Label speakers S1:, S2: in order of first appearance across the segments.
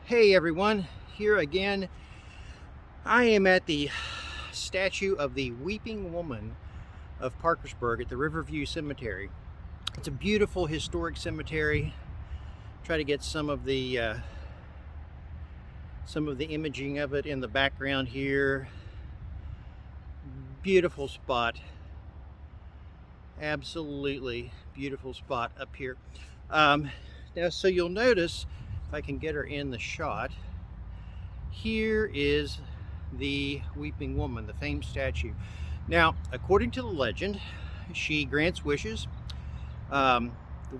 S1: Hey everyone, here again. I am at the statue of the Weeping Woman of Parkersburg at the Riverview Cemetery. It's a beautiful historic cemetery. Try to get some of the imaging of it in the background here. Beautiful spot. Absolutely beautiful spot up here. Now, so you'll notice, if I can get her in the shot, here is the Weeping Woman, the famed statue. Now, according to the legend, she grants wishes. The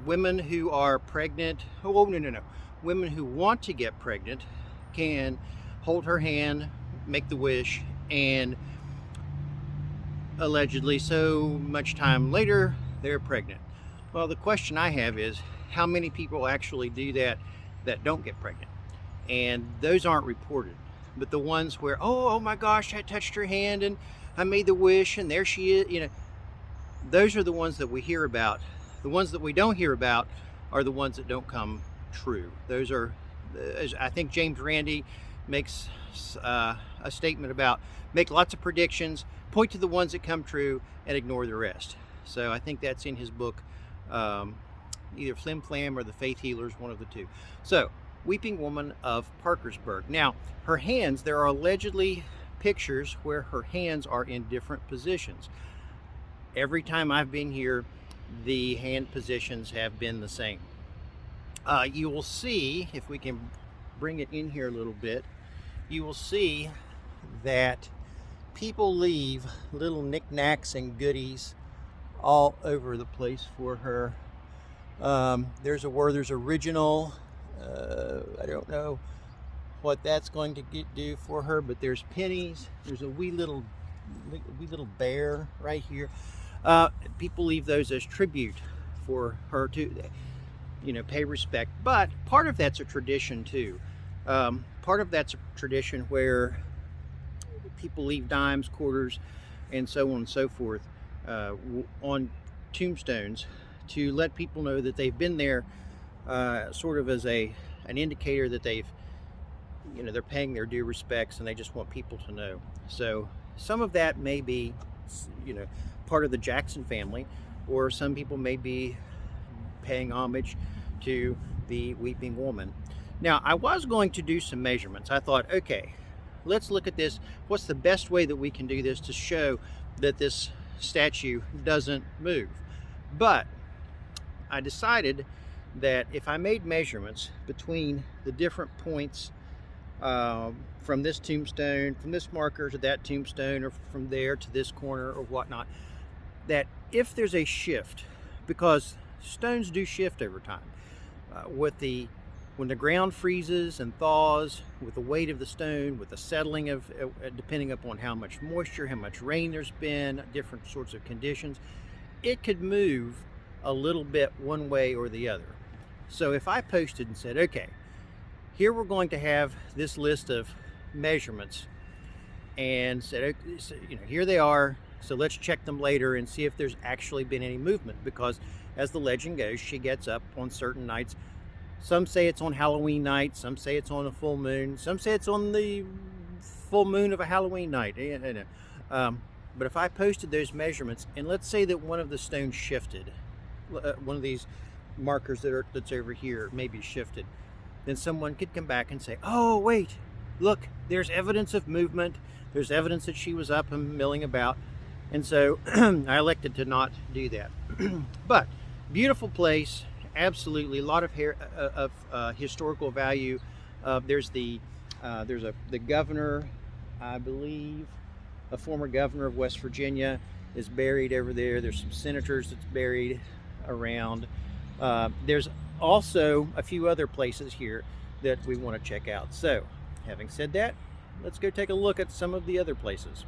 S1: women who are pregnant, women who want to get pregnant can hold her hand, make the wish, and allegedly so much time later, they're pregnant. Well, the question I have is, how many people actually do that don't get pregnant? And those aren't reported. But the ones where, oh my gosh, I touched her hand and I made the wish and there she is, those are the ones that we hear about. The ones that we don't hear about are the ones that don't come true. Those are, I think James Randi makes a statement about make lots of predictions, point to the ones that come true and ignore the rest. So I think that's in his book, either Flim Flam or the Faith Healers, one of the two. So, Weeping Woman of Parkersburg. Now, her hands, there are allegedly pictures where her hands are in different positions. Every time I've been here, the hand positions have been the same. You will see, if we can bring it in here a little bit, you will see that people leave little knickknacks and goodies all over the place for her. There's original. I don't know what that's going to do for her, but there's pennies. There's a wee little bear right here. People leave those as tribute for her to, pay respect. But part of that's a tradition too. Part of that's a tradition where people leave dimes, quarters, and so on and so forth on tombstones to let people know that they've been there, sort of as an indicator that they're paying their due respects, and they just want people to know. So some of that may be, part of the Jackson family, or some people may be paying homage to the Weeping Woman. Now, I was going to do some measurements. I thought, okay, let's look at this. What's the best way that we can do this to show that this statue doesn't move? But I decided that if I made measurements between the different points from this tombstone, from this marker to that tombstone, or from there to this corner or whatnot, that if there's a shift, because stones do shift over time, when the ground freezes and thaws, with the weight of the stone, with the settling of, depending upon how much moisture, how much rain there's been, different sorts of conditions, it could move a little bit one way or the other. So if I posted and said, okay, here we're going to have this list of measurements, and said, okay, so, here they are, so let's check them later and see if there's actually been any movement, because as the legend goes, she gets up on certain nights. Some say it's on Halloween night, some say it's on a full moon, some say it's on the full moon of a Halloween night. But if I posted those measurements, and let's say that one of the stones shifted, one of these markers that's over here maybe shifted, then someone could come back and say, oh wait, look, there's evidence of movement, there's evidence that she was up and milling about. And so I elected to not do that. But beautiful place, absolutely, a lot of historical value. There's the governor, I believe, a former governor of West Virginia is buried over there. There's some senators that's buried around. There's also a few other places here that we want to check out. So, having said that, let's go take a look at some of the other places.